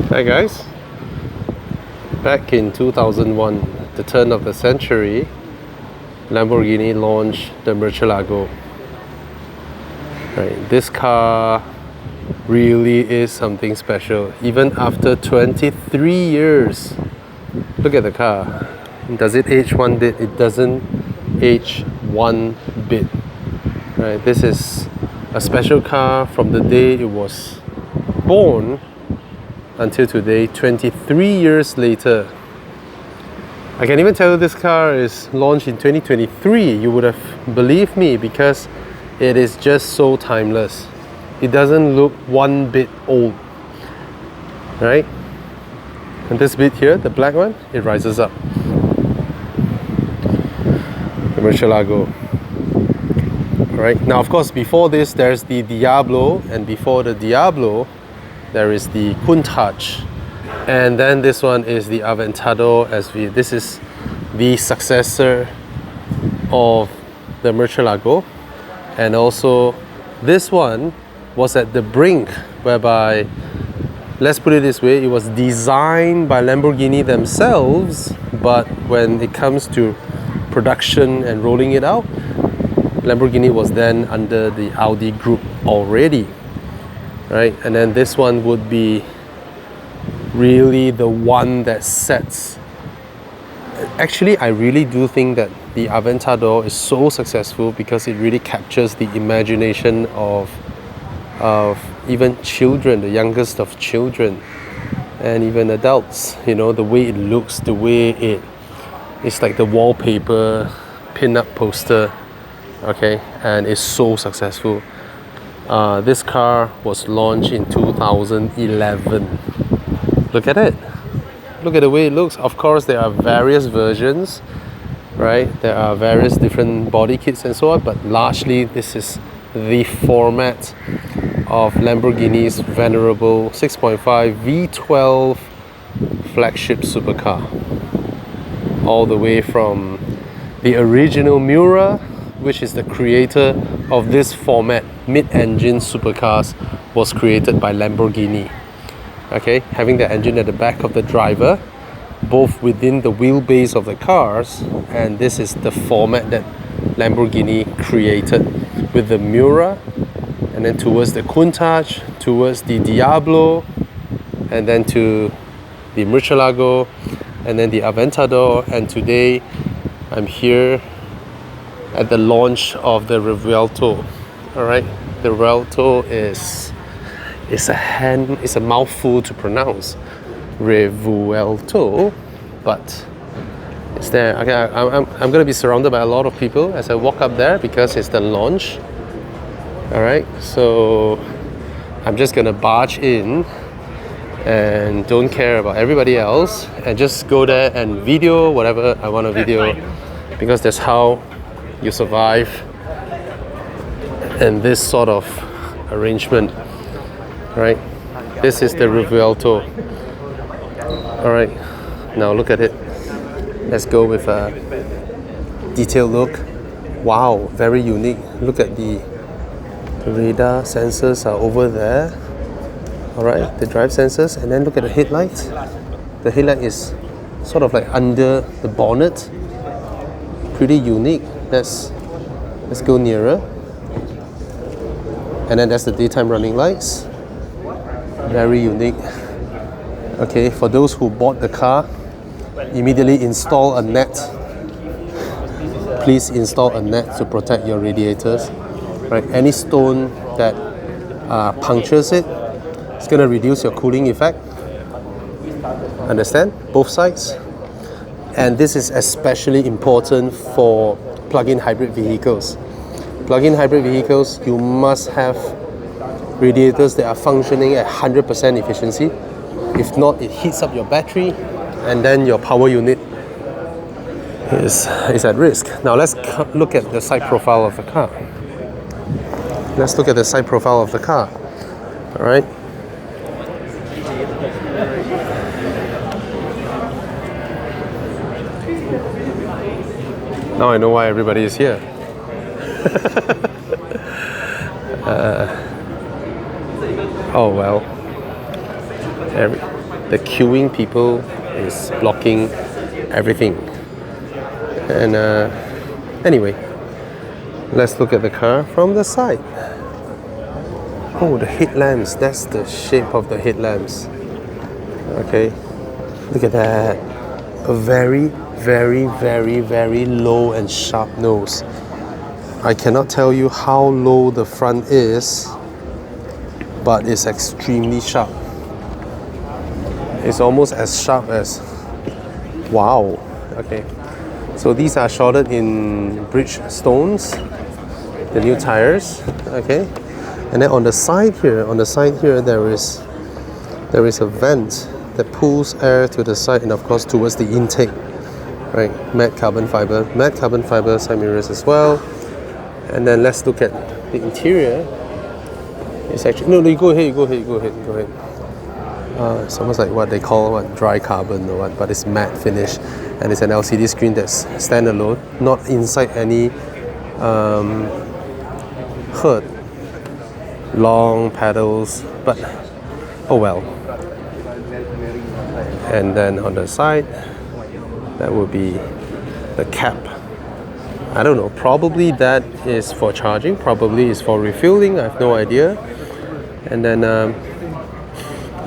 Hi guys, back in 2001, the turn of the century, Lamborghini launched the Murcielago. Right, this car really is something special, even after 23 years. Look at the car. Does it age one bit? It doesn't age one bit. Right, this is a special car from the day it was born until today, 23 years later. I can even tell you this car is launched in 2023. You would have believed me because it is just so timeless. It doesn't look one bit old, right? And this bit here, the black one, it rises up. The Murcielago. Alright, now of course before this there's the Diablo, and before the Diablo there is the Countach, and then this one is the Aventador SV. This is the successor of the Murcielago, and also this one was at the brink whereby, let's put it this way, it was designed by Lamborghini themselves, but when it comes to production and rolling it out, Lamborghini was then under the Audi group already. Right, and then this one would be really the one that sets. Actually, I really do think that the Aventador is so successful because it really captures the imagination of even children, the youngest of children, and even adults. You know, the way it looks, the way it's like the wallpaper, pin-up poster. Okay, and it's so successful. This car was launched in 2011. Look at it. Look at the way it looks. Of course, there are various versions, right? There are various different body kits and so on, but largely this is the format of Lamborghini's venerable 6.5 V12 flagship supercar. All the way from the original Miura, which is the creator of this format, mid-engine supercars, was created by Lamborghini. Okay, having the engine at the back of the driver, both within the wheelbase of the cars, and this is the format that Lamborghini created with the Miura, and then towards the Countach, towards the Diablo, and then to the Murcielago, and then the Aventador, and today I'm here at the launch of the Revuelto. All right, the Revuelto is a mouthful to pronounce, Revuelto, but it's there. Okay, I'm going to be surrounded by a lot of people as I walk up there because it's the launch. All right, so I'm just going to barge in and don't care about everybody else and just go there and video whatever I want to video, because that's how you survive in this sort of arrangement, right? This is the Revuelto. All right, now look at it. Let's go with a detailed look. Wow, very unique. Look at the radar sensors are over there. All right, the drive sensors, and then look at the headlights. The headlight is sort of like under the bonnet. Pretty unique. Let's go nearer. And then that's the daytime running lights. Very unique. Okay, for those who bought the car, immediately install a net. Please install a net to protect your radiators. Right, any stone that punctures it, it's going to reduce your cooling effect. Understand? Both sides. And this is especially important for plug-in hybrid vehicles. Plug-in hybrid vehicles, you must have radiators that are functioning at 100% efficiency. If not, it heats up your battery and then your power unit is at risk. Now let's look at the side profile of the car. Let's look at the side profile of the car. All right. Now I know why everybody is here. Oh well. the queuing people is blocking everything. And anyway, let's look at the car from the side. Oh, the headlamps, that's the shape of the headlamps. Okay, look at that. A very, very, very, very low and sharp nose. I cannot tell you how low the front is, but it's extremely sharp. It's almost as sharp as, wow. Okay, so these are shorted in Bridgestones, the new tires. Okay, and then on the side here, there is a vent that pulls air to the side and of course towards the intake. Right, matte carbon fiber side mirrors as well. And then let's look at the interior. It's actually no, you go ahead. It's almost like what they call dry carbon or what, but it's matte finish, and it's an LCD screen that's standalone, not inside any hood. Long pedals, but oh well. And then on the side, that would be the cap. I don't know, probably that is for charging, probably is for refueling, I have no idea. And then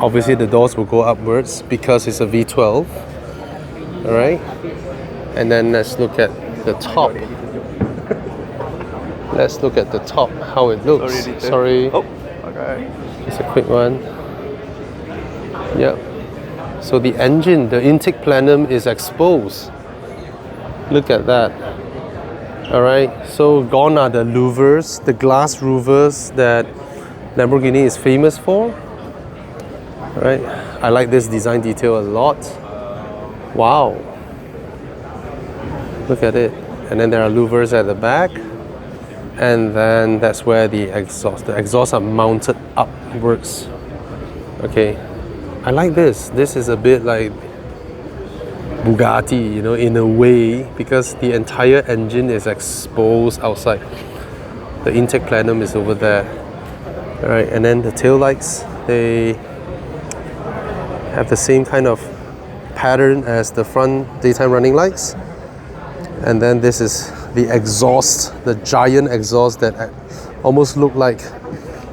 obviously the doors will go upwards because it's a V12. Alright, and then let's look at the top. Let's look at the top, how it looks. Sorry. Oh, okay. It's a quick one. Yep. So the engine, the intake plenum is exposed. Look at that. Alright, so gone are the louvers, the glass louvers that Lamborghini is famous for. Alright, I like this design detail a lot. Wow. Look at it. And then there are louvers at the back. And then that's where the exhausts are mounted upwards. Okay, I like this. This is a bit like Bugatti, you know, in a way, because the entire engine is exposed outside. The intake plenum is over there. Alright, and then the tail lights, they have the same kind of pattern as the front daytime running lights. And then this is the exhaust, the giant exhaust that almost look like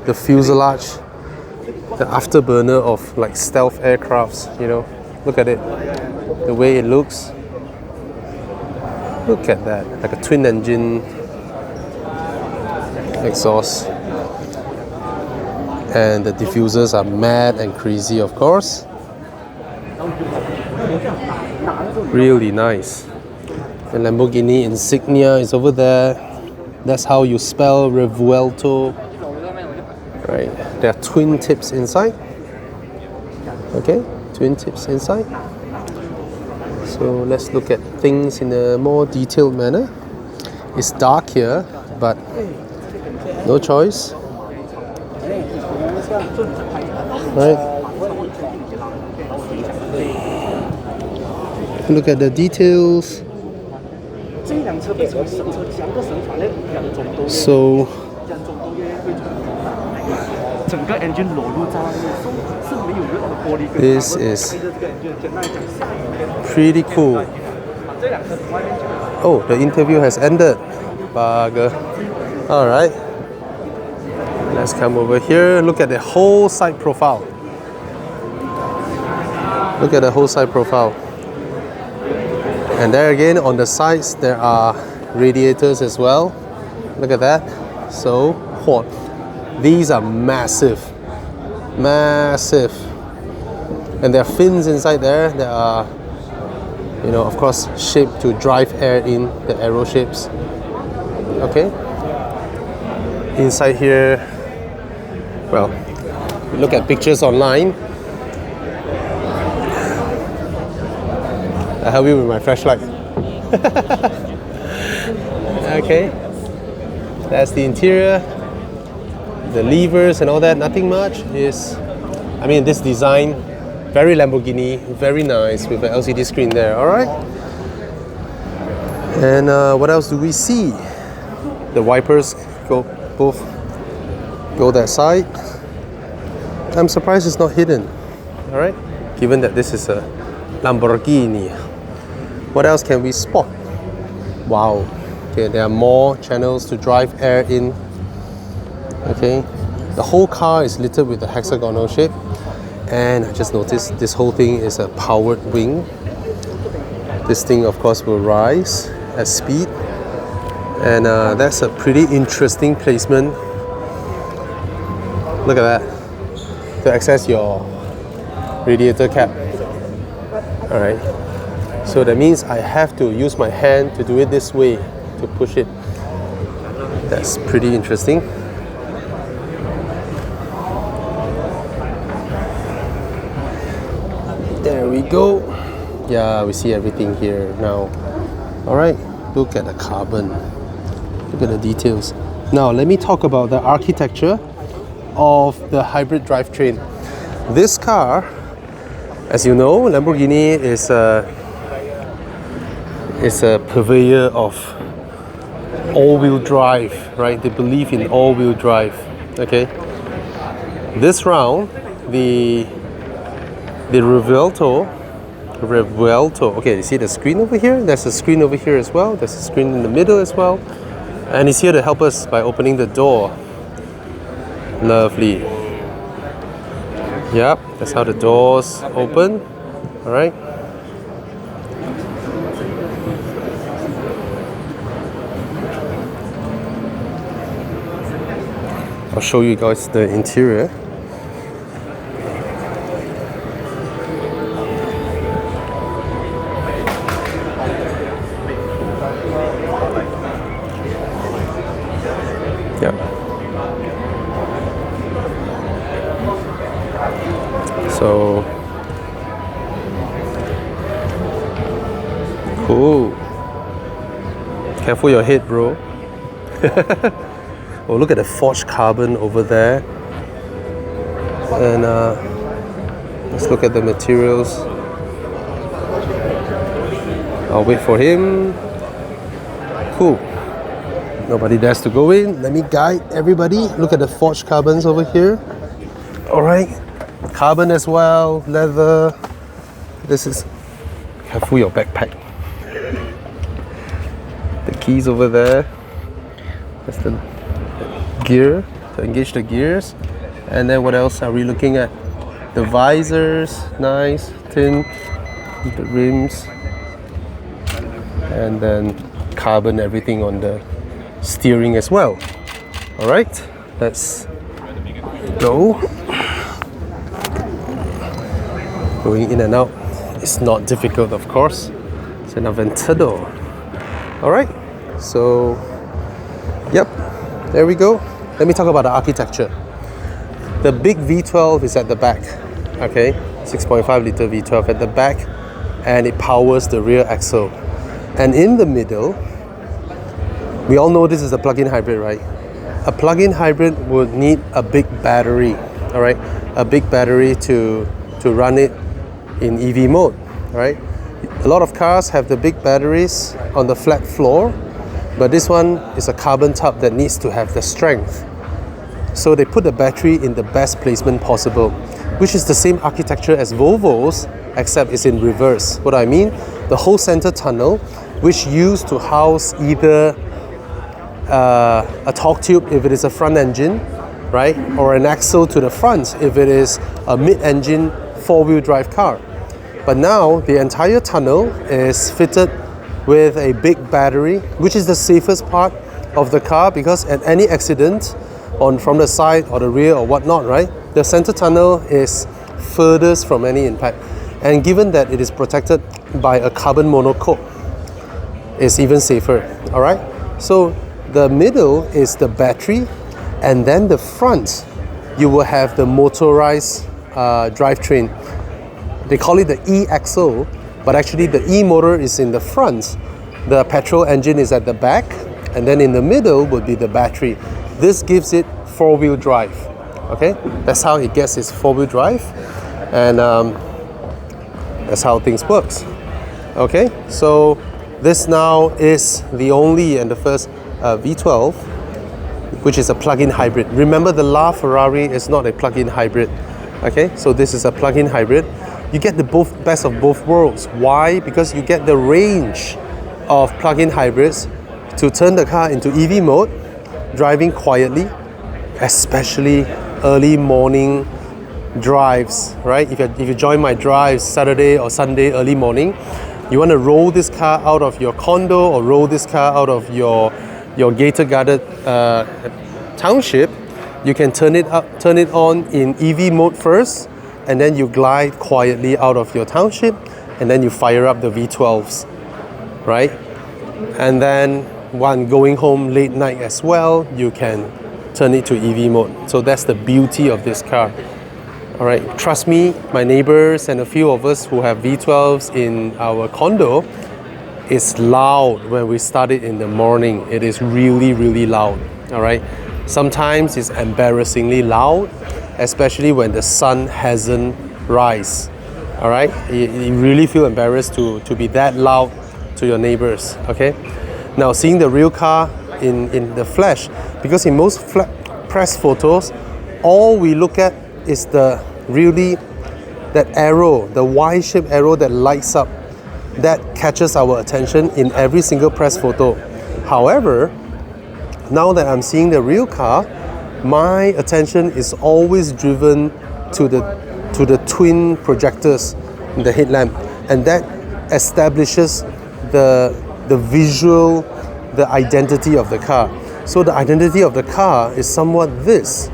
the fuselage, the afterburner of like stealth aircrafts, you know. Look at it, the way it looks. Look at that, like a twin engine exhaust. And the diffusers are mad and crazy, of course. Really nice. The Lamborghini insignia is over there. That's how you spell Revuelto. Right, there are twin tips inside. Okay, twin tips inside. So let's look at things in a more detailed manner. It's dark here, but no choice. Right. Look at the details. So this is pretty cool. Oh, the interview has ended. Bugger. Alright. Let's come over here. Look at the whole side profile. Look at the whole side profile. And there again, on the sides, there are radiators as well. Look at that. So, these are massive. Massive. And there are fins inside there that are, you know, of course, shaped to drive air in, the arrow shapes. Okay. Inside here, well, you look at pictures online. I help you with my flashlight. Okay, that's the interior. The levers and all that, nothing much. Is, I mean, this design, very Lamborghini, very nice with an LCD screen there. All right. And what else do we see? The wipers both go that side. I'm surprised it's not hidden. All right. given that this is a Lamborghini. What else can we spot? Wow. Okay, there are more channels to drive air in. Okay, the whole car is littered with a hexagonal shape, and I just noticed this whole thing is a powered wing. This thing, of course, will rise at speed, and that's a pretty interesting placement. Look at that, to access your radiator cap. All right, so that means I have to use my hand to do it this way to push it. That's pretty interesting. There we go. Yeah, we see everything here now. All right, look at the carbon. Look at the details. Now, let me talk about the architecture of the hybrid drivetrain. This car, as you know, Lamborghini is a purveyor of all-wheel drive, right? They believe in all-wheel drive. Okay. This round, the Revuelto. Okay, you see the screen over here? There's a screen over here as well. There's a screen in the middle as well. And it's here to help us by opening the door. Lovely. Yep, that's how the doors open. All right. I'll show you guys the interior. Yeah. So cool. Careful your head, bro. Oh, look at the forged carbon over there. And let's look at the materials. I'll wait for him. Cool. Nobody dares to go in. Let me guide everybody. Look at the forged carbons over here. All right. Carbon as well, leather. This is... Careful your backpack. The keys over there. That's the gear, to engage the gears. And then what else are we looking at? The visors, nice, thin. The rims. And then carbon, everything on the steering as well. All right, let's go. Going in and out is not difficult, of course. It's an Aventador. All right, so yep, there we go. Let me talk about the architecture. The big V12 is at the back, okay? 6.5 liter V12 at the back, and it powers the rear axle. And in the middle, we all know this is a plug-in hybrid, right? A plug-in hybrid would need a big battery, all right? A big battery to run it in EV mode, right? A lot of cars have the big batteries on the flat floor, but this one is a carbon tub that needs to have the strength. So they put the battery in the best placement possible, which is the same architecture as Volvo's, except it's in reverse. What I mean, the whole center tunnel, which used to house either a torque tube if it is a front engine, right, or an axle to the front if it is a mid-engine four-wheel drive car. But now the entire tunnel is fitted with a big battery, which is the safest part of the car, because at any accident from the side or the rear or whatnot, right, the center tunnel is furthest from any impact. And given that it is protected by a carbon monocoque, it's even safer. All right, so the middle is the battery, and then the front you will have the motorized drivetrain. They call it the E-axle, but actually the E-motor is in the front. The petrol engine is at the back, and then in the middle would be the battery. This gives it four-wheel drive. Okay, that's how it gets its four-wheel drive, and that's how things works. Okay, so this now is the only and the first V12, which is a plug-in hybrid. Remember, the LaFerrari is not a plug-in hybrid. Okay, so this is a plug-in hybrid. you get the best of both worlds. Why? Because you get the range of plug-in hybrids to turn the car into EV mode, driving quietly, especially early morning drives, right? If you join my drives Saturday or Sunday early morning, you want to roll this car out of your condo or roll this car out of your gated guarded township, you can turn it on in EV mode first, and then you glide quietly out of your township, and then you fire up the V12s, right? And then when going home late night as well, you can turn it to EV mode. So that's the beauty of this car. All right, trust me, my neighbors and a few of us who have V12s in our condo, it's loud when we start it in the morning. It is really, really loud. All right, sometimes it's embarrassingly loud, especially when the sun hasn't rise. All right, you really feel embarrassed to be that loud to your neighbors. Okay, now seeing the real car in the flesh, because in most press photos, all we look at is that arrow, the Y-shaped arrow that lights up, that catches our attention in every single press photo. However, now that I'm seeing the real car, my attention is always driven to the twin projectors in the headlamp, and that establishes the visual, the identity of the car. So the identity of the car is somewhat this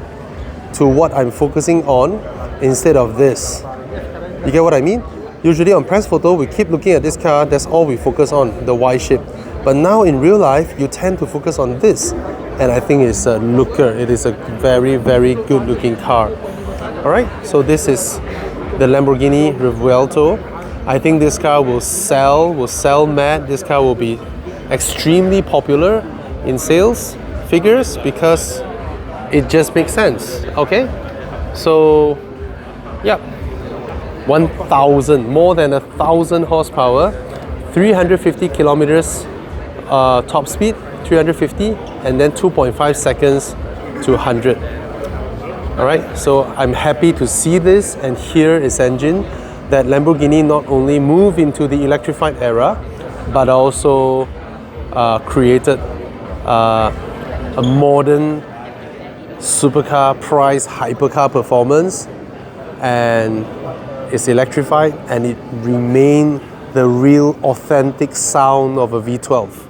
to what I'm focusing on instead of this. You get what I mean? Usually on press photo, we keep looking at this car, that's all we focus on, the Y shape. But now in real life, you tend to focus on this. And I think it's a looker. It is a very, very good looking car. All right, so this is the Lamborghini Revuelto. I think this car will sell mad. This car will be extremely popular in sales figures because it just makes sense. Okay, so yeah, 1,000, more than 1,000 horsepower, 350 kilometers top speed, 350, and then 2.5 seconds to 100. All right, so I'm happy to see this and hear its engine, that Lamborghini not only moved into the electrified era, but also created a modern supercar price hypercar performance, and it's electrified, and it remains the real authentic sound of a V12.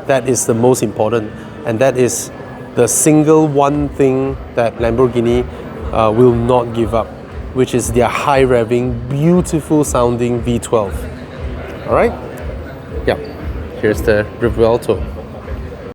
That is the most important, and that is the single one thing that Lamborghini will not give up, which is their high revving, beautiful sounding V12. All right, yeah, here's the Revuelto.